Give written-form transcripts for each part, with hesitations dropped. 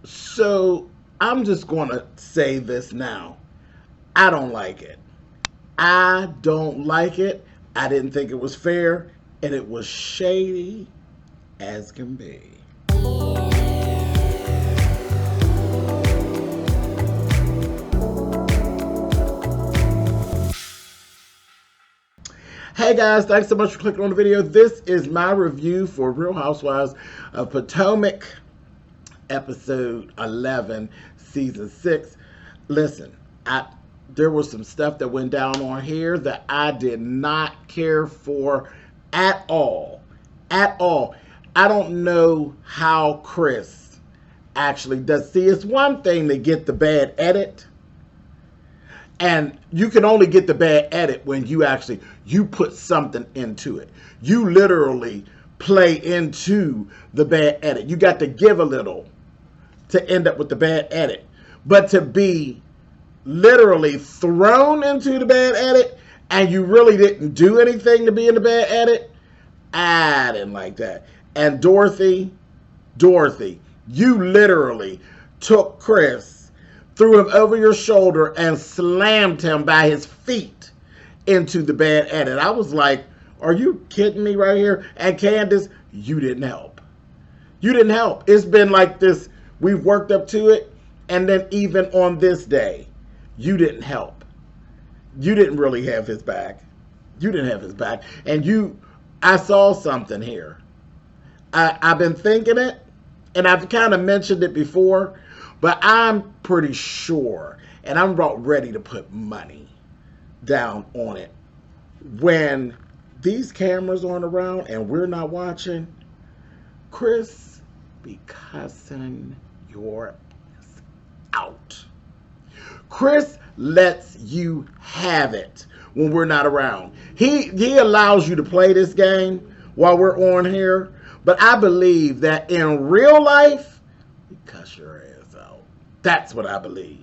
So I'm just going to say this now. I don't like it. I don't like it. I didn't think it was fair, and it was shady as can be. Hey guys, thanks so much for clicking on the video. This is my review for Real Housewives of Potomac, episode 11, season 6. Listen, there was some stuff that went down on here that I did not care for at all. At all. I don't know how Chris actually does. See, it's one thing to get the bad edit. And you can only get the bad edit when you put something into it. You literally play into the bad edit. You got to give a little to end up with the bad edit. But to be literally thrown into the bad edit and you really didn't do anything to be in the bad edit, I didn't like that. And Dorothy, you literally took Chris, threw him over your shoulder, and slammed him by his feet into the bad edit. I was like, are you kidding me right here? And Candace, you didn't help. You didn't help. It's been like this. We've worked up to it. And then even on this day, you didn't help. You didn't really have his back. You didn't have his back. And I saw something here. I've been thinking it, and I've kind of mentioned it before, but I'm pretty sure, and I'm about ready to put money down on it. When these cameras aren't around and we're not watching, Chris be cussing your ass out. Chris lets you have it when we're not around. He allows you to play this game while we're on here, but I believe that in real life, he cuss your ass out. That's what I believe.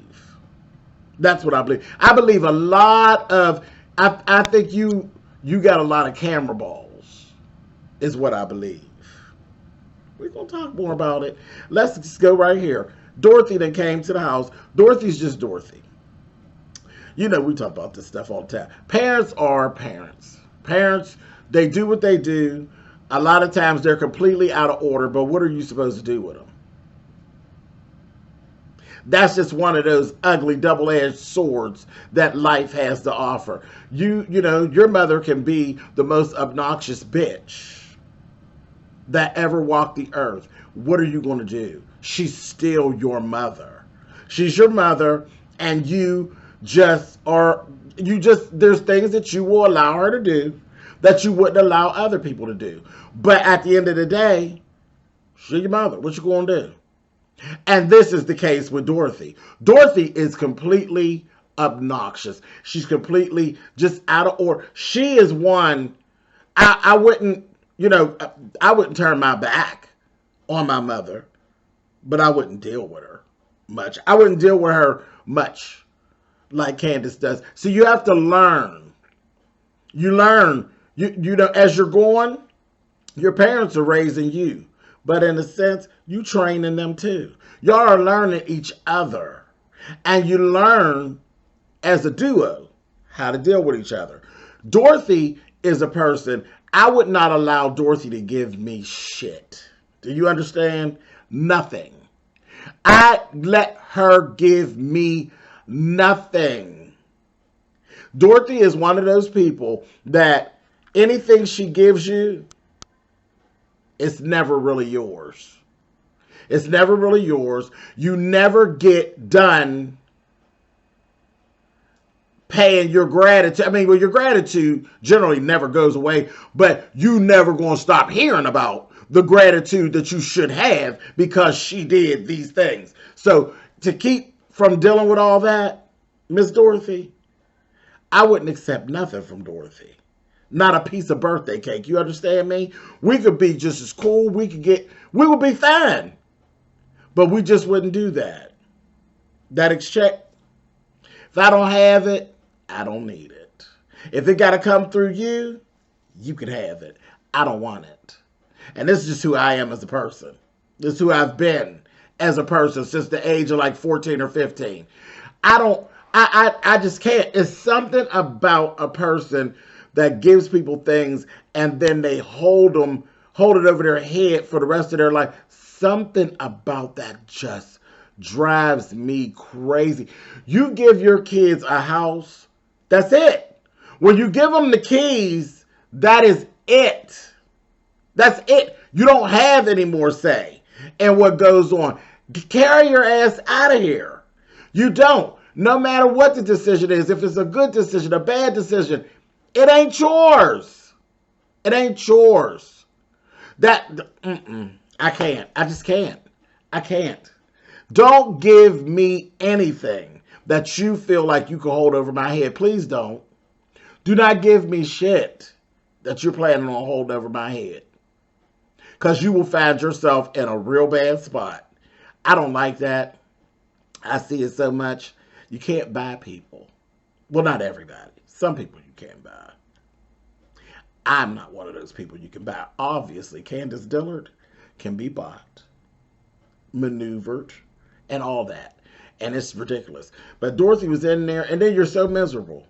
That's what I believe. I believe a lot of, I think you got a lot of camera balls, is what I believe. We're going to talk more about it. Let's just go right here. Dorothy that came to the house. Dorothy's just Dorothy. You know, we talk about this stuff all the time. Parents are parents. Parents, they do what they do. A lot of times they're completely out of order, but what are you supposed to do with them? That's just one of those ugly double-edged swords that life has to offer. You know, your mother can be the most obnoxious bitch that ever walked the earth. What are you going to do? She's still your mother. She's your mother, and there's things that you will allow her to do that you wouldn't allow other people to do. But at the end of the day, she's your mother. What you going to do? And this is the case with Dorothy. Dorothy is completely obnoxious. She's completely just out of order. She is one, I wouldn't turn my back on my mother, but I wouldn't deal with her much. I wouldn't deal with her much like Candace does. So you have to learn. You learn. You know, as you're going, your parents are raising you. But in a sense, you training them too. Y'all are learning each other. And you learn as a duo how to deal with each other. Dorothy is a person, I would not allow Dorothy to give me shit. Do you understand? Nothing. I let her give me nothing. Dorothy is one of those people that anything she gives you, it's never really yours. It's never really yours. You never get done paying your gratitude. I mean, well, your gratitude generally never goes away, but you never going to stop hearing about the gratitude that you should have because she did these things. So to keep from dealing with all that, Miss Dorothy, I wouldn't accept nothing from Dorothy. Not a piece of birthday cake. You understand me? We could be just as cool. We would be fine. But we just wouldn't do that. That exchange. If I don't have it, I don't need it. If it got to come through you, you can have it. I don't want it. And this is just who I am as a person. This is who I've been as a person since the age of like 14 or 15. I just can't. It's something about a person that gives people things and then they hold it over their head for the rest of their life. Something about that just drives me crazy. You give your kids a house, that's it. When you give them the keys, that is it. That's it. You don't have any more say in what goes on. Carry your ass out of here. You don't. No matter what the decision is, if it's a good decision, a bad decision, it ain't yours. It ain't yours. I can't. I just can't. I can't. Don't give me anything that you feel like you can hold over my head. Please don't. Do not give me shit that you're planning on holding over my head. Because you will find yourself in a real bad spot. I don't like that. I see it so much. You can't buy people. Well, not everybody. Some people you can't buy. I'm not one of those people you can buy. Obviously, Candace Dillard can be bought, maneuvered, and all that. And it's ridiculous. But Dorothy was in there, and then you're so miserable.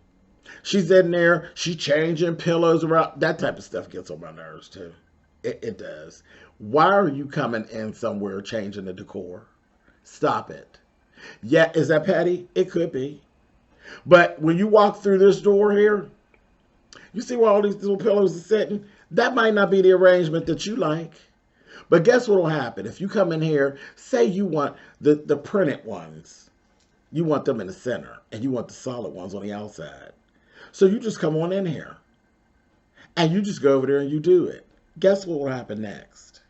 She's in there, she's changing pillows around. That type of stuff gets on my nerves, too. It does. Why are you coming in somewhere changing the decor? Stop it. Yeah, is that petty? It could be. But when you walk through this door here, you see where all these little pillows are sitting? That might not be the arrangement that you like. But guess what will happen? If you come in here, say you want the printed ones. You want them in the center, and you want the solid ones on the outside. So you just come on in here. And you just go over there and you do it. Guess what will happen next?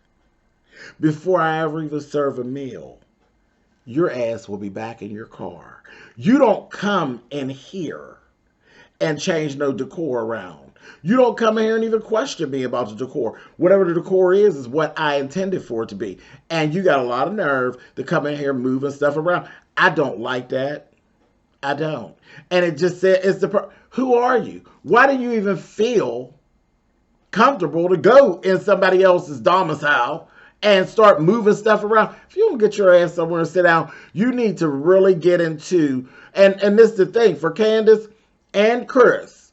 Before I ever even serve a meal, your ass will be back in your car. You don't come in here and change no decor around. You don't come in here and even question me about the decor. Whatever the decor is what I intended for it to be. And you got a lot of nerve to come in here moving stuff around. I don't like that. I don't. And it just said, who are you? Why do you even feel comfortable to go in somebody else's domicile and start moving stuff around? If you don't get your ass somewhere and sit down, you need to really get into, and this is the thing, for Candace and Chris,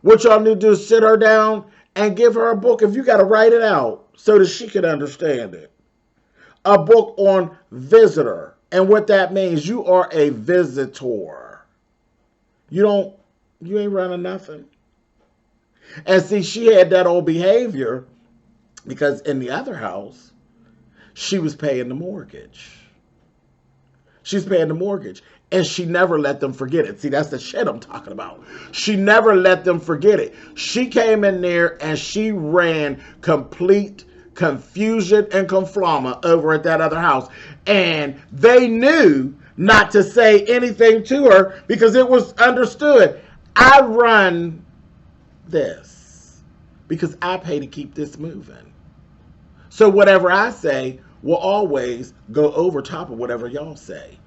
what y'all need to do is sit her down and give her a book. If you got to write it out so that she can understand it. A book on visitor and what that means. You are a visitor. You ain't running nothing. And see, she had that old behavior because in the other house, she was paying the mortgage. She's paying the mortgage. And she never let them forget it. See, that's the shit I'm talking about. She never let them forget it. She came in there and she ran complete confusion and conflama over at that other house. And they knew not to say anything to her because it was understood. I run this because I pay to keep this moving. So whatever I say will always go over top of whatever y'all say.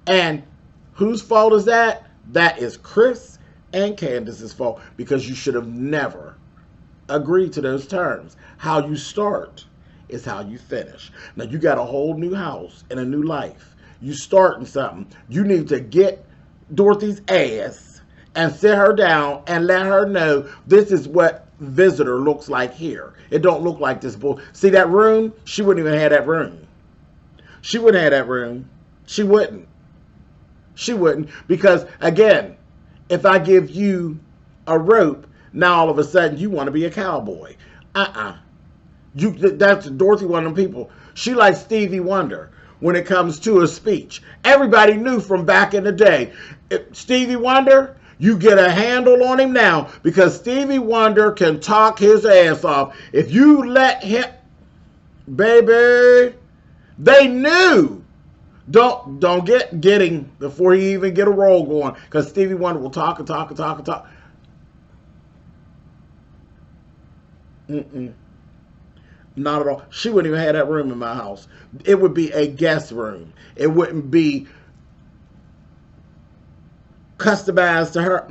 And whose fault is that? That is Chris and Candace's fault because you should have never agreed to those terms. How you start is how you finish. Now you got a whole new house and a new life. You starting something. You need to get Dorothy's ass and sit her down and let her know this is what visitor looks like here. It don't look like this bull. See that room? She wouldn't even have that room. She wouldn't have that room. She wouldn't. She wouldn't. Because, again, if I give you a rope, now all of a sudden you want to be a cowboy. That's Dorothy, one of them people. She likes Stevie Wonder when it comes to a speech. Everybody knew from back in the day. Stevie Wonder, you get a handle on him now because Stevie Wonder can talk his ass off. If you let him, baby, they knew. Don't getting before he even get a roll going because Stevie Wonder will talk and talk and talk and talk. Not at all. She wouldn't even have that room in my house. It would be a guest room. It wouldn't be customized to her.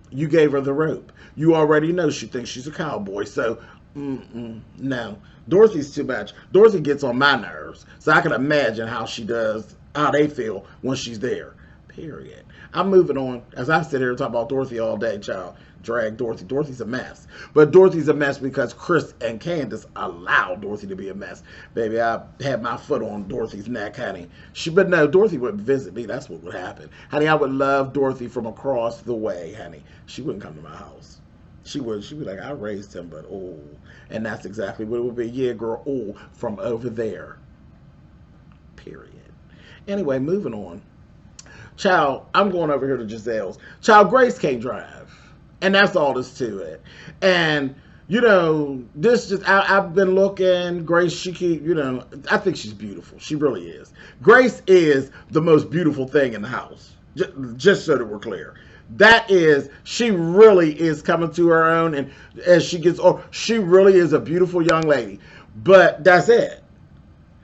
You gave her the rope. You already know she thinks she's a cowboy. So No. Dorothy's too much. Dorothy gets on my nerves. So I can imagine how she does, how they feel when she's there. Period. I'm moving on. As I sit here and talk about Dorothy all day, child. Drag Dorothy. Dorothy's a mess. But Dorothy's a mess because Chris and Candace allow Dorothy to be a mess. Baby, I had my foot on Dorothy's neck, honey. But no, Dorothy wouldn't visit me. That's what would happen. Honey, I would love Dorothy from across the way, honey. She wouldn't come to my house. She'd be like, I raised him, but oh. And that's exactly what it would be. Yeah, girl, oh, from over there. Period. Anyway, moving on. Child, I'm going over here to Giselle's. Child, Grace can't drive. And that's all there's to it. And, you know, this just, I've been looking. Grace, I think she's beautiful. She really is. Grace is the most beautiful thing in the house. Just so that we're clear. She really is coming to her own, and as she gets older, she really is a beautiful young lady. But that's it.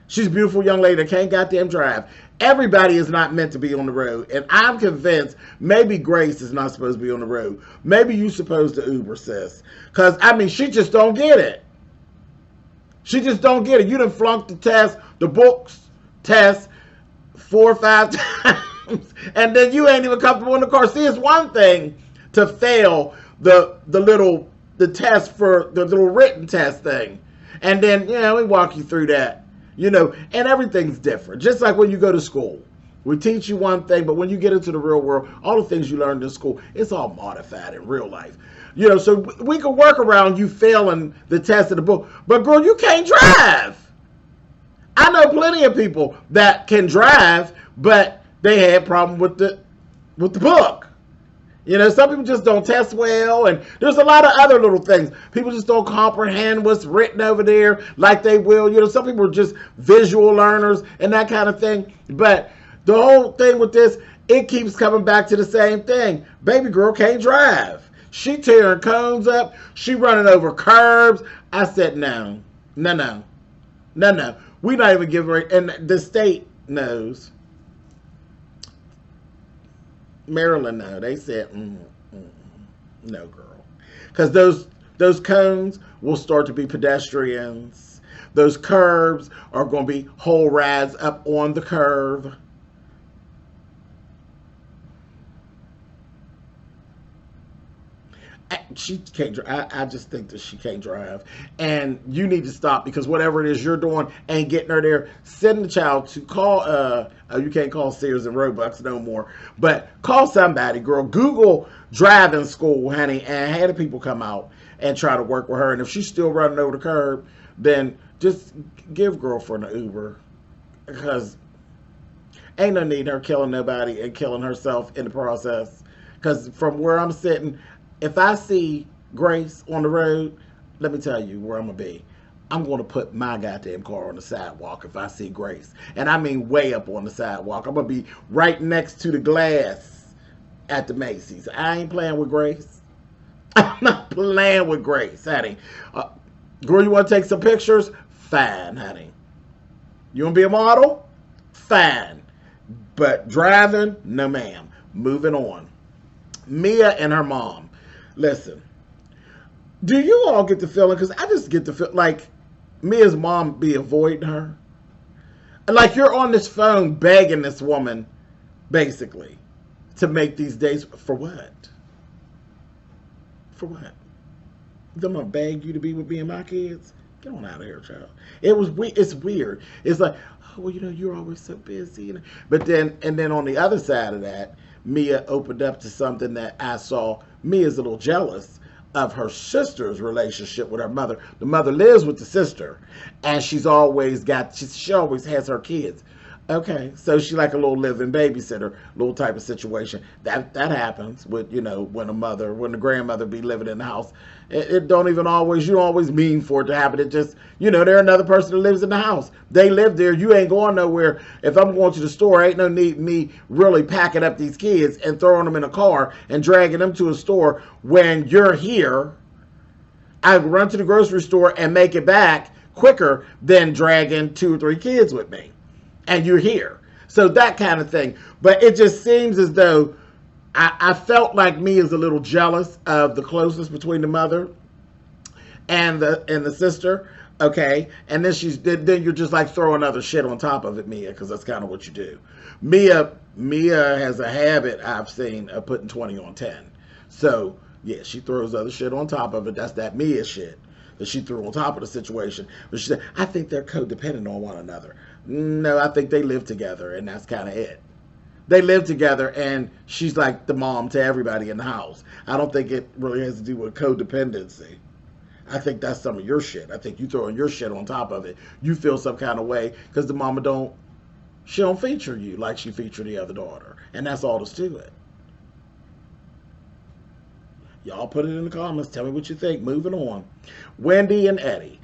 She's a beautiful young lady that can't goddamn drive. Everybody is not meant to be on the road, and I'm convinced maybe Grace is not supposed to be on the road. Maybe you're supposed to Uber, sis. Because, I mean, she just don't get it. She just don't get it. You done flunked the test, the books test 4 or 5 times. And then you ain't even comfortable in the car. See, it's one thing to fail the test for the little written test thing. And then, we walk you through that. And everything's different. Just like when you go to school. We teach you one thing, but when you get into the real world, all the things you learned in school, it's all modified in real life. So we can work around you failing the test in the book. But girl, you can't drive. I know plenty of people that can drive, but they had a problem with the book. Some people just don't test well, and there's a lot of other little things. People just don't comprehend what's written over there like they will. Some people are just visual learners and that kind of thing. But the whole thing with this, it keeps coming back to the same thing. Baby girl can't drive. She tearing cones up. She running over curbs. I said, no. We're not even giving her, and the state knows. Maryland, no. They said, no, girl. Because those cones will start to be pedestrians. Those curbs are going to be whole rides up on the curve. She can't drive. I just think that she can't drive. And you need to stop, because whatever it is you're doing ain't getting her there. Send the child to call, you can't call Sears and Roebucks no more, but call somebody, girl. Google driving school, honey, and have the people come out and try to work with her. And if she's still running over the curb, then just give girlfriend an Uber, because ain't no need in her killing nobody and killing herself in the process. Because from where I'm sitting, if I see Grace on the road, let me tell you where I'm going to be. I'm going to put my goddamn car on the sidewalk if I see Grace. And I mean way up on the sidewalk. I'm going to be right next to the glass at the Macy's. I ain't playing with Grace. I'm not playing with Grace, honey. Girl, you want to take some pictures? Fine, honey. You want to be a model? Fine. But driving? No, ma'am. Moving on. Mia and her mom. Listen, do you all get the feeling, because I just get the feel like Mia's mom be avoiding her? Like you're on this phone begging this woman, basically, to make these days. For what? For what? I'm going to beg you to be with me and my kids? Get on out of here, child. It's weird. It's like, oh, well, you're always so busy. But then on the other side of that, Mia opened up to something that I saw. Mia's a little jealous of her sister's relationship with her mother. The mother lives with the sister, and she always has her kids. Okay, so she like a little living babysitter, little type of situation. That happens with, when the grandmother be living in the house. It don't even always, you don't always mean for it to happen. It just, they're another person that lives in the house. They live there. You ain't going nowhere. If I'm going to the store, ain't no need me really packing up these kids and throwing them in a car and dragging them to a store when you're here. I run to the grocery store and make it back quicker than dragging 2 or 3 kids with me. And you're here. So that kind of thing. But it just seems as though I felt like Mia's a little jealous of the closeness between the mother and the sister, okay, and then you're just like throwing other shit on top of it, Mia, because that's kind of what you do. Mia has a habit I've seen of putting 20 on 10. So yeah, she throws other shit on top of it. That's that Mia shit that she threw on top of the situation. But she said, I think they're codependent on one another. No, I think they live together, and that's kind of it. They live together, and she's like the mom to everybody in the house. I don't think it really has to do with codependency. I think that's some of your shit. I think you throwing your shit on top of it. You feel some kind of way because the mama don't feature you like she featured the other daughter. And that's all there's to it. Y'all put it in the comments. Tell me what you think. Moving on. Wendy and Eddie.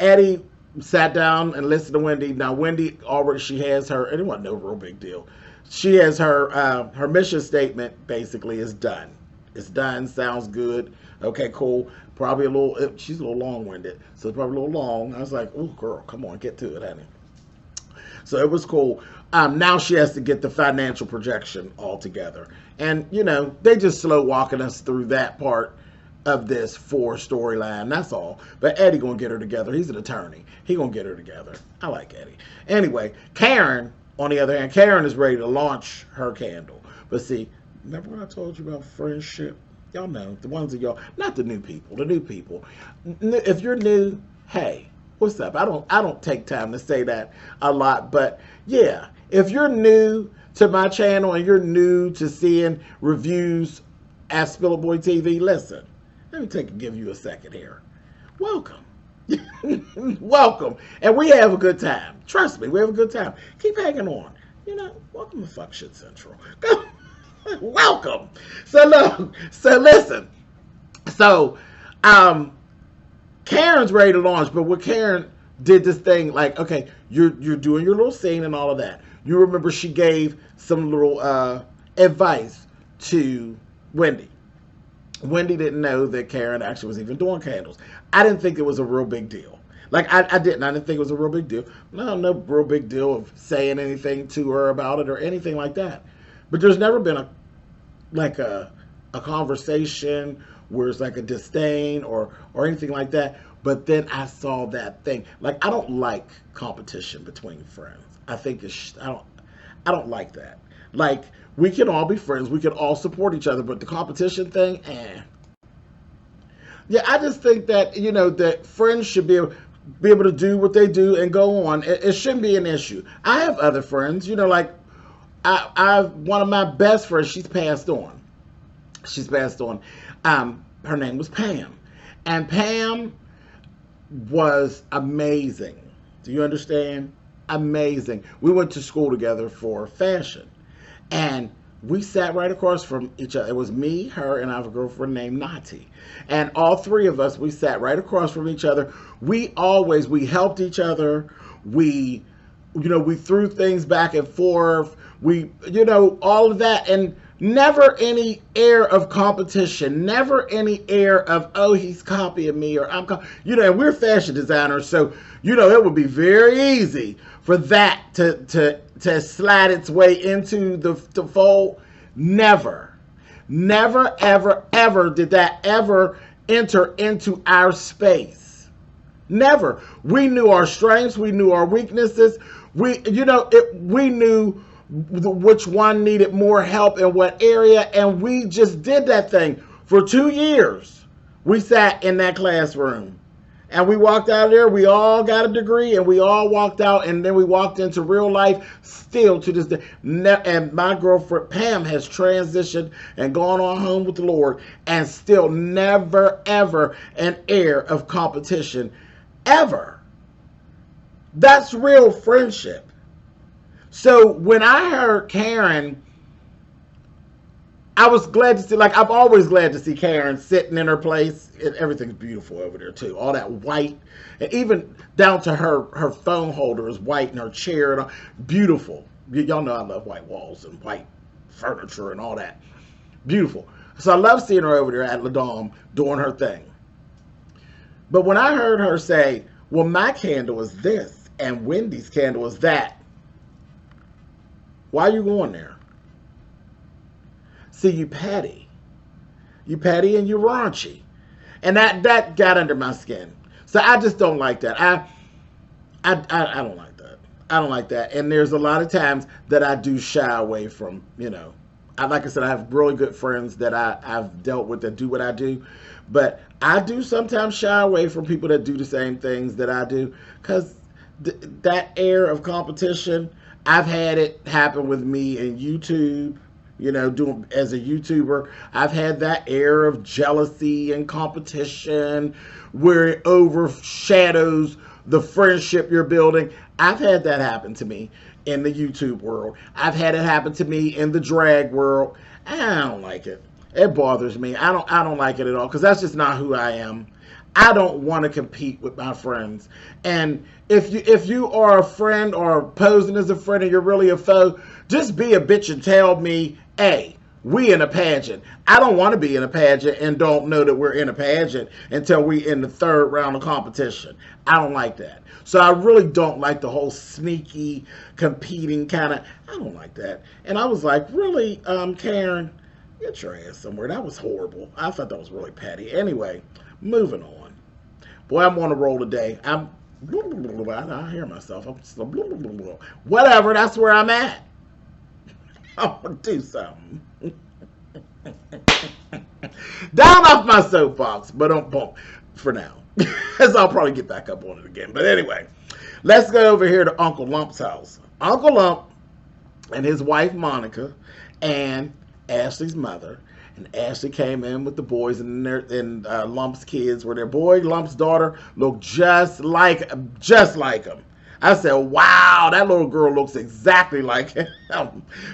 Eddie sat down and listened to Wendy. Now, Wendy already, she has her, and it wasn't no real big deal. She has her mission statement basically is done. It's done. Sounds good. Okay, cool. Probably she's a little long-winded, so it's probably a little long. I was like, oh, girl, come on, get to it, honey. So it was cool. Now she has to get the financial projection all together. And, you know, they just slow walking us through that part of this 4 storyline. That's all. But Eddie gonna get her together. He's an attorney. He gonna get her together. I like Eddie. Anyway, Karen, on the other hand, Karen is ready to launch her candle. But see, remember when I told you about friendship? Y'all know, the ones of y'all, not the new people, the new people. If you're new, hey, what's up? I don't take time to say that a lot, but yeah, if you're new to my channel and you're new to seeing reviews at SpillitBoyTV, listen, let me give you a second here. Welcome. Welcome. And we have a good time. Trust me, we have a good time. Keep hanging on. You know, welcome to Fuck Shit Central. Welcome. So look, so listen. So Karen's ready to launch, but what Karen did this thing like, okay, you're doing your little scene and all of that. You remember she gave some little advice to Wendy. Wendy didn't know that Karen actually was even doing candles. I didn't think it was a real big deal. Like, I didn't think it was a real big deal. No real big deal of saying anything to her about it or anything like that. But there's never been a conversation where it's like a disdain or anything like that. But then I saw that thing. Like, I don't like competition between friends. I think I don't like that. Like, we can all be friends. We can all support each other. But the competition thing, Yeah, I just think that, you know, that friends should be able to do what they do and go on. It shouldn't be an issue. I have other friends, you know, like one of my best friends, she's passed on. She's passed on. Her name was Pam. And Pam was amazing. Do you understand? Amazing. We went to school together for fashion. And we sat right across from each other. It was me, her, and I have a girlfriend named Nati. And all 3 of us, we sat right across from each other. We helped each other. We threw things back and forth. All of that. And never any air of competition. Never any air of, oh, he's copying me or I'm and we're fashion designers. So, it would be very easy for that to slide its way into the fold. Never, ever did that ever enter into our space. Never. We knew our strengths. We knew our weaknesses. We knew which one needed more help in what area, and we just did that thing for 2 years. We sat in that classroom. And we walked out of there, we all got a degree, and we all walked out, and then we walked into real life still to this day. And my girlfriend, Pam, has transitioned and gone on home with the Lord, and still never, ever an air of competition, ever. That's real friendship. So when I heard Karen, I was glad to see, like, I'm always glad to see Karen sitting in her place. Everything's beautiful over there, too. All that white. And even down to her phone holder is white and her chair. And all, beautiful. Y'all know I love white walls and white furniture and all that. Beautiful. So I love seeing her over there at La Dame doing her thing. But when I heard her say, well, my candle is this and Wendy's candle is that, why are you going there? See, you petty. You petty and you raunchy. And that got under my skin. So I just don't like that. I don't like that. I don't like that. And there's a lot of times that I do shy away from, like I said, I have really good friends that I've dealt with that do what I do. But I do sometimes shy away from people that do the same things that I do. Because that air of competition, I've had it happen with me in YouTube. Doing as a YouTuber, I've had that air of jealousy and competition where it overshadows the friendship you're building. I've had that happen to me in the YouTube world. I've had it happen to me in the drag world. I don't like it. It bothers me. I don't like it at all because that's just not who I am. I don't want to compete with my friends. And if you are a friend or posing as a friend and you're really a foe, just be a bitch and tell me, hey, we in a pageant. I don't want to be in a pageant and don't know that we're in a pageant until we in the third round of competition. I don't like that. So I really don't like the whole sneaky competing kind of, I don't like that. And I was like, really, Karen, get your ass somewhere. That was horrible. I thought that was really petty. Anyway, moving on. Boy, I'm on a roll today. I hear myself. Whatever, that's where I'm at. I'm going to do something. Down off my soapbox, but don't bump for now. As I'll probably get back up on it again. But anyway, let's go over here to Uncle Lump's house. Uncle Lump and his wife Monica and Ashley's mother. And Ashley came in with the boys, and Lump's kids were there. Boy, Lump's daughter looked just like him. I said, wow, that little girl looks exactly like him.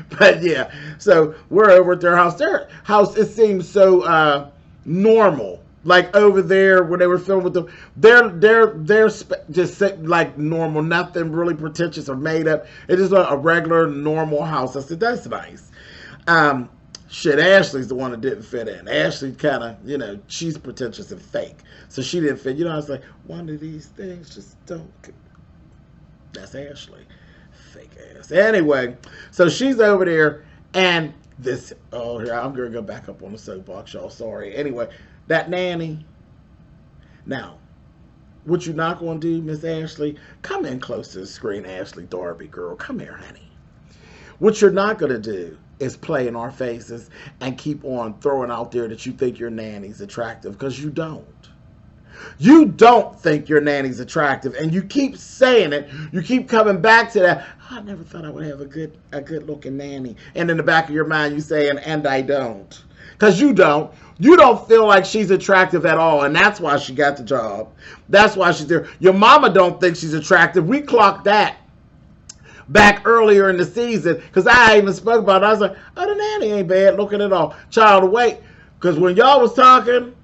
But yeah, so we're over at their house. Their house, it seems so normal. Like over there when they were filming with them, they're just like normal, nothing really pretentious or made up. It's just a regular, normal house. I said, that's nice. Shit, Ashley's the one that didn't fit in. Ashley kind of, she's pretentious and fake. So she didn't fit. I was like, one of these things just don't. That's Ashley. Fake ass. Anyway, so she's over there and this, here, I'm going to go back up on the soapbox, y'all. Sorry. Anyway, that nanny. Now, what you not going to do, Miss Ashley? Come in close to the screen, Ashley Darby, girl. Come here, honey. What you're not going to do is play in our faces and keep on throwing out there that you think your nanny's attractive, because you don't. You don't think your nanny's attractive, and you keep saying it. You keep coming back to that. Oh, I never thought I would have a good looking nanny. And in the back of your mind, you saying, and I don't. Because you don't. You don't feel like she's attractive at all, and that's why she got the job. That's why she's there. Your mama don't think she's attractive. We clocked that back earlier in the season, because I even spoke about it. I was like, oh, the nanny ain't bad looking at all. Child, wait, because when y'all was talking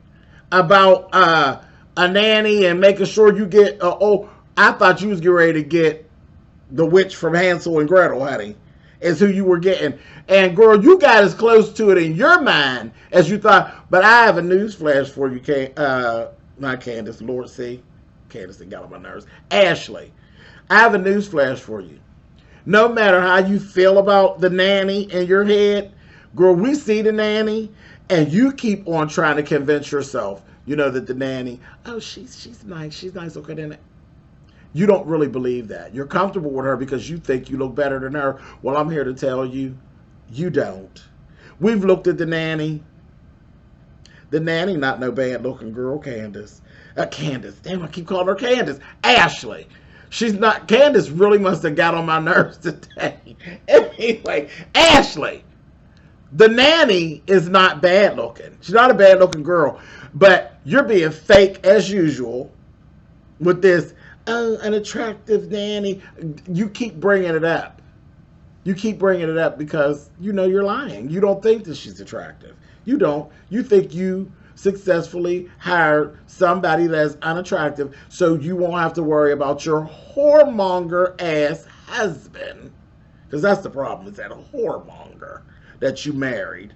about a nanny and making sure you get, I thought you was getting ready to get the witch from Hansel and Gretel, honey, is who you were getting. And girl, you got as close to it in your mind as you thought. But I have a news flash for you, not Candace, Lord C. Candace got on my nerves. Ashley, I have a news flash for you. No matter how you feel about the nanny in your head, girl, we see the nanny, and you keep on trying to convince yourself, that the nanny, oh, she's nice. She's nice. Okay, then. You don't really believe that. You're comfortable with her because you think you look better than her. Well, I'm here to tell you, you don't. We've looked at the nanny. The nanny, not no bad looking girl, Candace. Candace. Damn, I keep calling her Candace. Ashley. She's not. Candace really must have got on my nerves today. Anyway, Ashley. The nanny is not bad looking. She's not a bad looking girl. But you're being fake as usual with this, an attractive nanny. You keep bringing it up. You keep bringing it up because you're lying. You don't think that she's attractive. You don't. You think you successfully hired somebody that's unattractive so you won't have to worry about your whoremonger ass husband. Because that's the problem, is that a whoremonger that you married.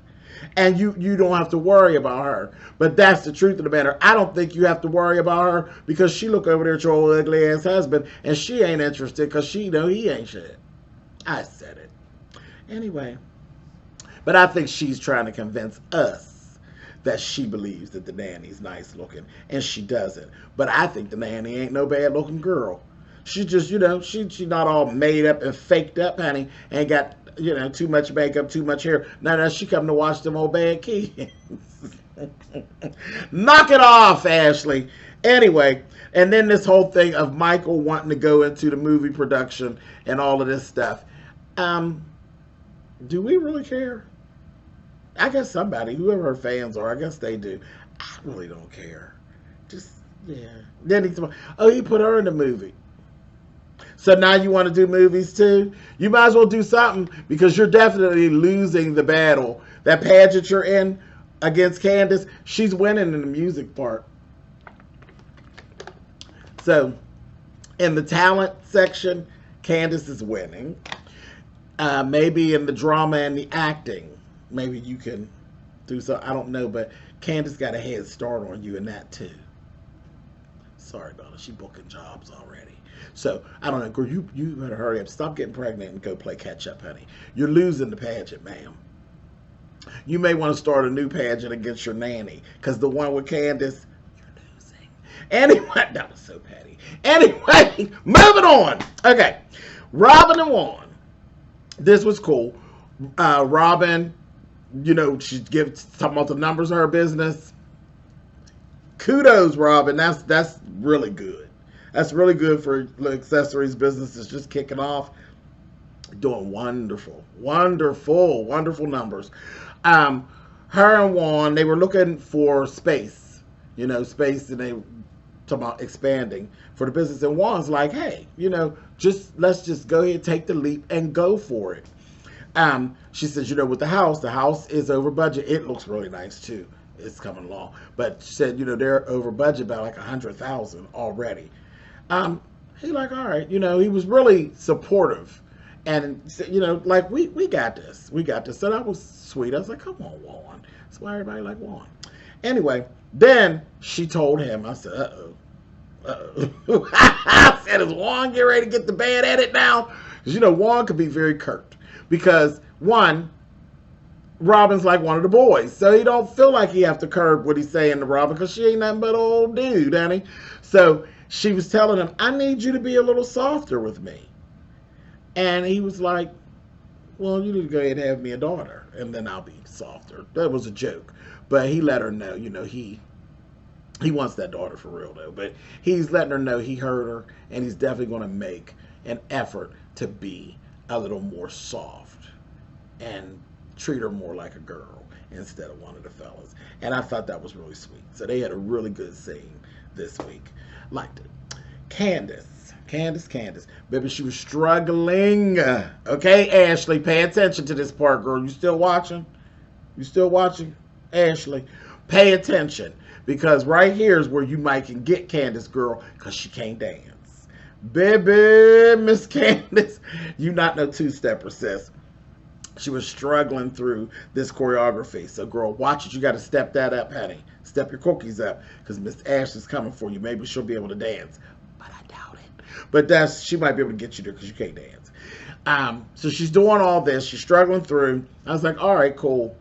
And you don't have to worry about her. But that's the truth of the matter. I don't think you have to worry about her because she look over there at your old ugly ass husband and she ain't interested because she know he ain't shit. I said it. Anyway. But I think she's trying to convince us that she believes that the nanny's nice looking, and she doesn't. But I think the nanny ain't no bad looking girl. She just, she not all made up and faked up, honey, and got, too much makeup, too much hair. Now she come to watch them old bad kids. Knock it off, Ashley. Anyway, and then this whole thing of Michael wanting to go into the movie production and all of this stuff. Do we really care? I guess somebody, whoever her fans are, I guess they do. I really don't care. Just, yeah. Then he put her in the movie. So now you want to do movies too? You might as well do something, because you're definitely losing the battle. That pageant you're in against Candace, she's winning in the music part. So in the talent section, Candace is winning. Maybe in the drama and the acting, maybe you can do something. I don't know, but Candace got a head start on you in that too. Sorry, Donna, she booking jobs already. So I don't know, girl. You better hurry up. Stop getting pregnant and go play catch up, honey. You're losing the pageant, ma'am. You may want to start a new pageant against your nanny, because the one with Candace, you're losing. Anyway, that was so petty. Anyway, moving on. Okay, Robin and Juan. This was cool. Robin, she's talking about the numbers of her business. Kudos, Robin. That's really good. That's really good for the accessories business. It's just kicking off. Doing wonderful, wonderful, wonderful numbers. Her and Juan, they were looking for space. Space, and they talking about expanding for the business. And Juan's like, hey, let's just go ahead, take the leap, and go for it. She says, with the house is over budget. It looks really nice too. It's coming along. But she said, they're over budget by like $100,000 already. He like, all right, he was really supportive. And, like, we got this. We got this. So that was sweet. I was like, come on, Juan. That's why everybody like Juan. Anyway, then she told him, I said, uh-oh. I said, is Juan getting ready to get the bad at it now? Because, Juan could be very curt. Because, one, Robin's like one of the boys. So he don't feel like he have to curb what he's saying to Robin, because she ain't nothing but an old dude, honey. So she was telling him, I need you to be a little softer with me. And he was like, well, you need to go ahead and have me a daughter, and then I'll be softer. That was a joke. But he let her know, he wants that daughter for real, though. But he's letting her know he heard her, and he's definitely going to make an effort to be a little more soft and treat her more like a girl instead of one of the fellas. And I thought that was really sweet. So they had a really good scene this week. Liked it. Candace. Baby, she was struggling. Okay, Ashley, pay attention to this part, girl. You still watching? Ashley, pay attention. Because right here is where you might can get Candace, girl, because she can't dance. Baby, Miss Candace, you not no two-stepper, sis. She was struggling through this choreography. So, girl, watch it. You got to step that up, honey. Step your cookies up, because Miss Ashley's coming for you. Maybe she'll be able to dance. But I doubt it. But she might be able to get you there, because you can't dance. So she's doing all this. She's struggling through. I was like, all right, cool.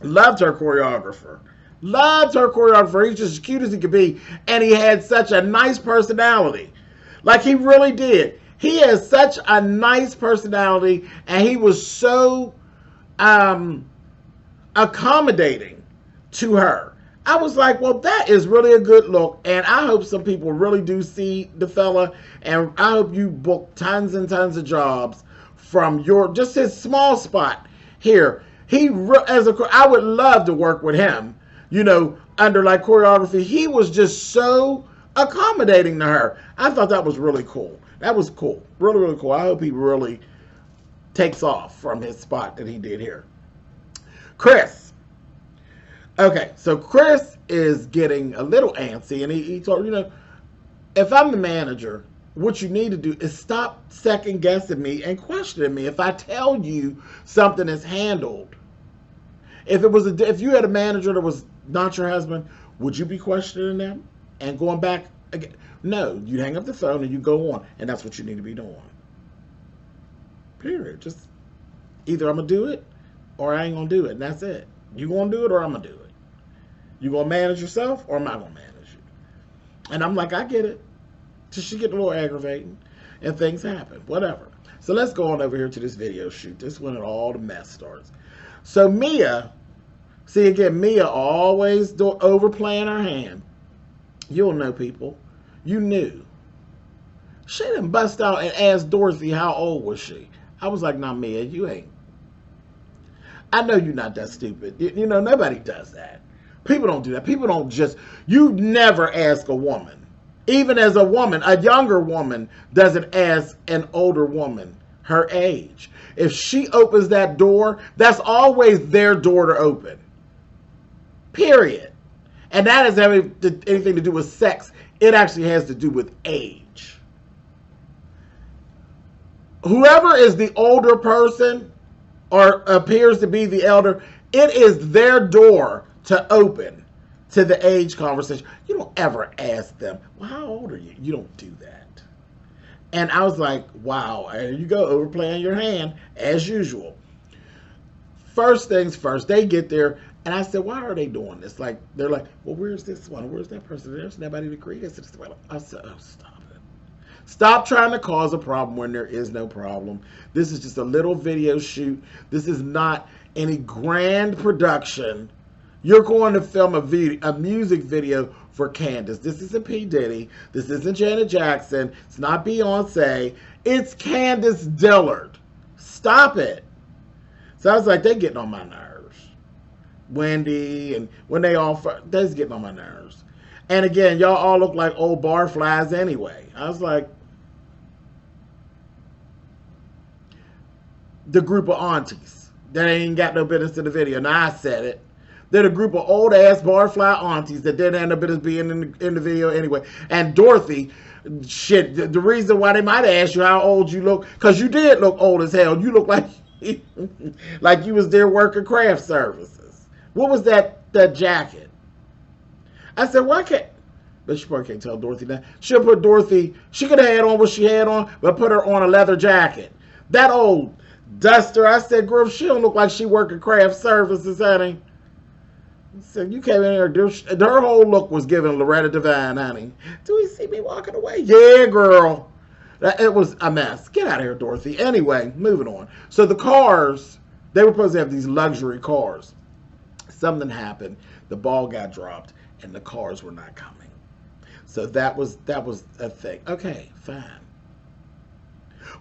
Loved her choreographer. He's just as cute as he could be. And he had such a nice personality. Like, he really did. He has such a nice personality. And he was so accommodating to her. I was like, well, that is really a good look. And I hope some people really do see the fella. And I hope you book tons and tons of jobs from just his small spot here. I would love to work with him, under like choreography. He was just so accommodating to her. I thought that was really cool. That was cool. Really, really cool. I hope he really takes off from his spot that he did here. Chris. Okay, so Chris is getting a little antsy, and he told, if I'm the manager, what you need to do is stop second guessing me and questioning me. If I tell you something is handled, if you had a manager that was not your husband, would you be questioning them and going back again? No, you hang up the phone and you go on, and that's what you need to be doing. Period. Just either I'm gonna do it or I ain't gonna do it, and that's it. You gonna do it or I'm gonna do it. You gonna manage yourself, or am I gonna manage you? And I'm like, I get it. So she get a little aggravating, and things happen. Whatever. So let's go on over here to this video shoot. This is when all the mess starts. So Mia, see again, Mia always overplaying her hand. You don't know people. You knew. She didn't bust out and ask Dorothy how old was she. I was like, nah, Mia, you ain't. I know you're not that stupid. You know, nobody does that. People don't do that. People don't just, you never ask a woman. Even as a woman, a younger woman doesn't ask an older woman her age. If she opens that door, that's always their door to open. Period. And that has anything to do with sex. It actually has to do with age. Whoever is the older person or appears to be the elder, it is their door to open to the age conversation. You don't ever ask them, well, how old are you? You don't do that. And I was like, wow, there you go, overplaying your hand as usual. First things first, they get there, and I said, why are they doing this? Like, they're like, well, where's this one? Where's that person? There's nobody to greet us. I said, oh, stop it. Stop trying to cause a problem when there is no problem. This is just a little video shoot. This is not any grand production. You're going to film a music video for Candace. This isn't P. Diddy. This isn't Janet Jackson. It's not Beyonce. It's Candace Dillard. Stop it. So I was like, they're getting on my nerves. Wendy and when they all, they're getting on my nerves. And again, y'all all look like old barflies anyway. I was like, the group of aunties that ain't got no business in the video. Now I said it. They're the group of old ass barfly aunties that didn't end up business being in the video anyway. And Dorothy, shit, the reason why they might ask you how old you look, because you did look old as hell. You look like like you was there working craft services. What was that jacket? I said, why can't, but she probably can't tell Dorothy that. She'll put Dorothy, she could have had on what she had on, but put her on a leather jacket. That old duster, I said, girl, she don't look like she working craft services, honey. I said, you came in here, her whole look was giving Loretta Devine, honey. Do we see me walking away? Yeah, girl. It was a mess. Get out of here, Dorothy. Anyway, moving on. So the cars, they were supposed to have these luxury cars. Something happened. The ball got dropped, and the cars were not coming. So that was a thing. Okay, fine.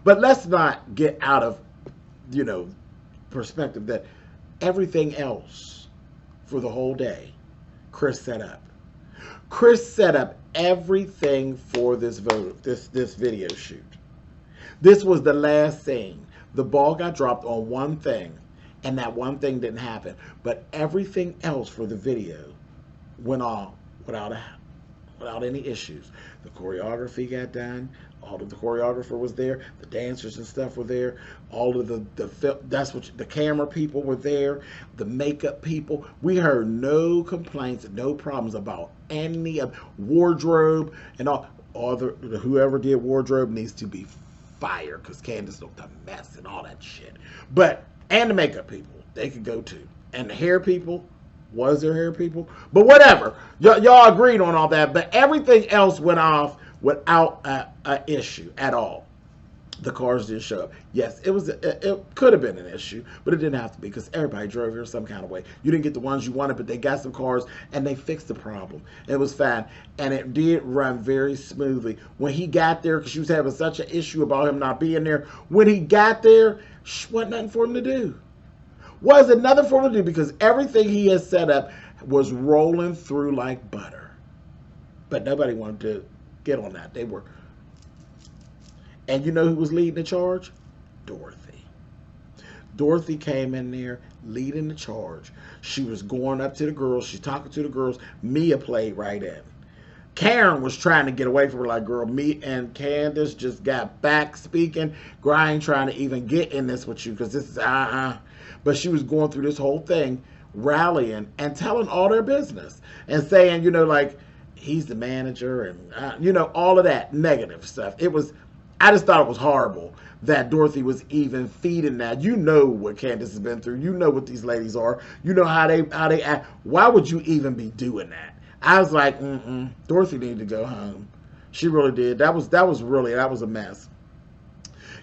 But let's not get out of, perspective that everything else for the whole day, Chris set up. Chris set up everything for this video shoot. This was the last scene. The ball got dropped on one thing, and that one thing didn't happen. But everything else for the video went on without any issues. The choreography got done. All of the choreographer was there. The dancers and stuff were there. All of the camera people were there. The makeup people. We heard no complaints and no problems about any of wardrobe and all. Whoever did wardrobe needs to be fired because Candace looked a mess and all that shit. And the makeup people, they could go too. And the hair people. Was there hair people? But whatever. Y'all agreed on all that. But everything else went off without an issue at all. The cars didn't show up. Yes, it could have been an issue, but it didn't have to be because everybody drove here some kind of way. You didn't get the ones you wanted, but they got some cars and they fixed the problem. It was fine. And it did run very smoothly. When he got there, because she was having such an issue about him not being there, when he got there, wasn't nothing for him to do. Wasn't nothing for him to do because everything he had set up was rolling through like butter. But nobody wanted to get on that. They were. And you know who was leading the charge? Dorothy. Dorothy came in there leading the charge. She was going up to the girls. She's talking to the girls. Mia played right in. Karen was trying to get away from her like, girl, me and Candace just got back speaking. I ain't trying to even get in this with you because this is But she was going through this whole thing, rallying and telling all their business and saying, like, he's the manager and, all of that negative stuff. I just thought it was horrible that Dorothy was even feeding that. You know what Candace has been through. You know what these ladies are. You know how they act. Why would you even be doing that? I was like, Dorothy needed to go home. She really did. That was a mess.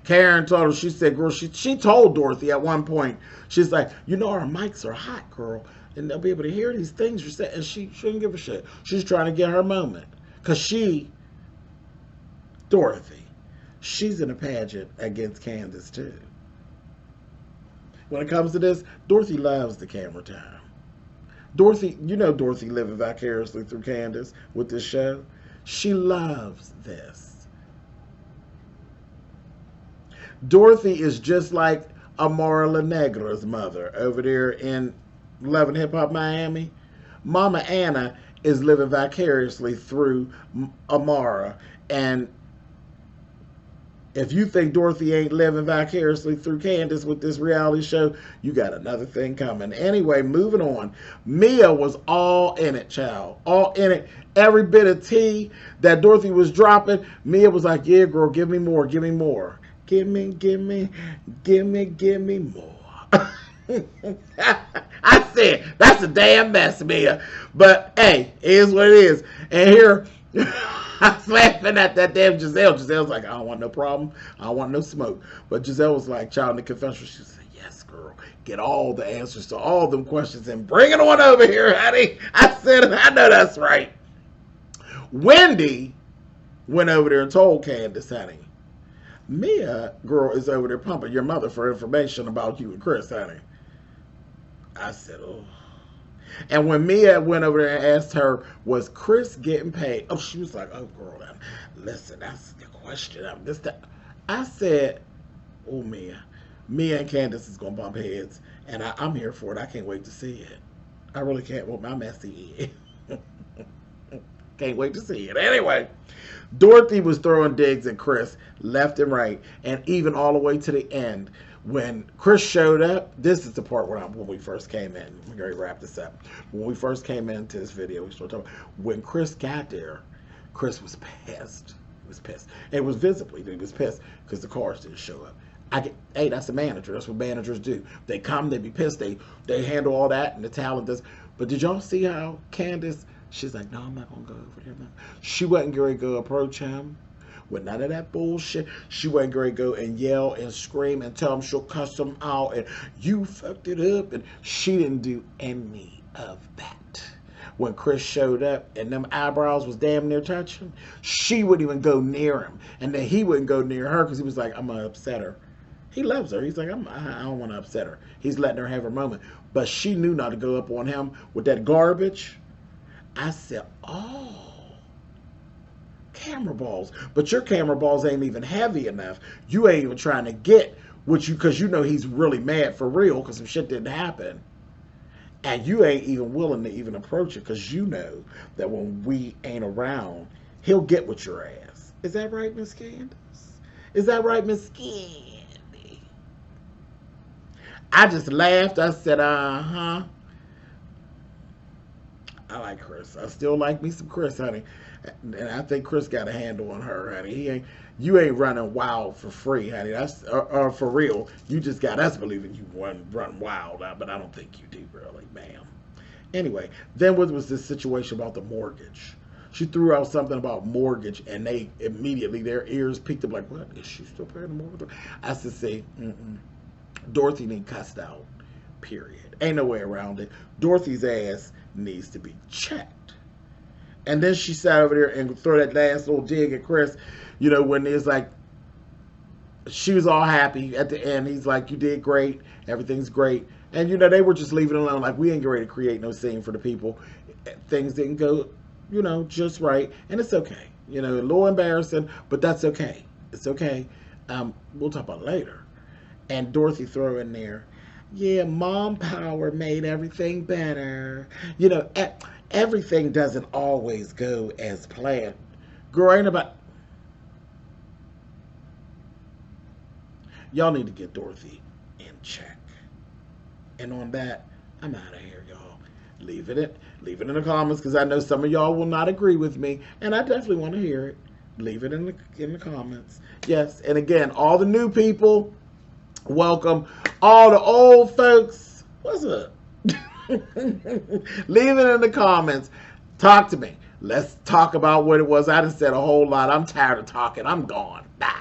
Karen told her, she said, girl, she told Dorothy at one point, she's like, you know, our mics are hot, girl, and they'll be able to hear these things you're saying. And she shouldn't give a shit. She's trying to get her moment. Because Dorothy, she's in a pageant against Candace, too. When it comes to this, Dorothy loves the camera time. Dorothy, you know Dorothy living vicariously through Candace with this show. She loves this. Dorothy is just like Amara La Negra's mother over there in Love and Hip Hop Miami. Mama Anna is living vicariously through Amara. And if you think Dorothy ain't living vicariously through Candace with this reality show, you got another thing coming. Anyway, moving on. Mia was all in it, child. All in it. Every bit of tea that Dorothy was dropping, Mia was like, yeah, girl, give me more, give me more. Give me more. I said, that's a damn mess, Mia. But, hey, it is what it is. And here, I was laughing at that damn Giselle. Giselle's like, I don't want no problem. I don't want no smoke. But Giselle was like, child in the confessional, she said, yes, girl. Get all the answers to all them questions and bring it on over here, honey. I said, I know that's right. Wendy went over there and told Candace, honey, Mia, girl, is over there pumping your mother for information about you and Chris, honey. I said, oh. And when Mia went over there and asked her, was Chris getting paid? Oh, she was like, oh, girl, listen, that's the question. I said, oh, Mia and Candace is going to bump heads. And I'm here for it. I can't wait to see it. I really can't with my messy head. Can't wait to see it. Anyway, Dorothy was throwing digs at Chris left and right, and even all the way to the end. When Chris showed up, this is the part when we first came in. We're going to wrap this up. When we first came into this video, we started talking. When Chris got there, Chris was pissed. He was pissed. And it was visibly that he was pissed because the cars didn't show up. Hey, that's a manager. That's what managers do. They come, they be pissed. They handle all that, and the talent does. But did y'all see how Candace? She's like, no, I'm not going to go over there, man. She wasn't going to go approach him with none of that bullshit. She wasn't going to go and yell and scream and tell him she'll cuss him out and you fucked it up. And she didn't do any of that. When Chris showed up and them eyebrows was damn near touching, she wouldn't even go near him. And then he wouldn't go near her because he was like, I'm going to upset her. He loves her. He's like, I don't want to upset her. He's letting her have her moment. But she knew not to go up on him with that garbage. I said, oh, camera balls. But your camera balls ain't even heavy enough. You ain't even trying to get what you, because you know he's really mad for real because some shit didn't happen. And you ain't even willing to even approach it because you know that when we ain't around, he'll get with your ass. Is that right, Miss Candace? Is that right, Miss Candy? I just laughed. I said, uh-huh. I like Chris. I still like me some Chris, honey. And I think Chris got a handle on her, honey. You ain't running wild for free, honey. That's or for real. You just got us believing you run wild, but I don't think you do, really, ma'am. Anyway, then what was this situation about the mortgage? She threw out something about mortgage, and they immediately, their ears peaked up like, what? Is she still paying the mortgage? I said, say, Dorothy need cussed out, period. Ain't no way around it. Dorothy's ass needs to be checked. And then she sat over there and threw that last little dig at Chris, you know, when it's like, she was all happy at the end. He's like, you did great. Everything's great. And, you know, they were just leaving it alone. Like, we ain't ready to create no scene for the people. Things didn't go, you know, just right. And it's okay. You know, a little embarrassing, but that's okay. It's okay. We'll talk about it later. And Dorothy threw in there, yeah, mom power made everything better. You know, everything doesn't always go as planned. Girl, ain't about... Y'all need to get Dorothy in check. And on that, I'm out of here, y'all. Leave it in the comments because I know some of y'all will not agree with me. And I definitely want to hear it. Leave it in the comments. Yes, and again, all the new people, welcome. All the old folks, what's up? Leave it in the comments. Talk to me. Let's talk about what it was. I done said a whole lot. I'm tired of talking. I'm gone. Bye.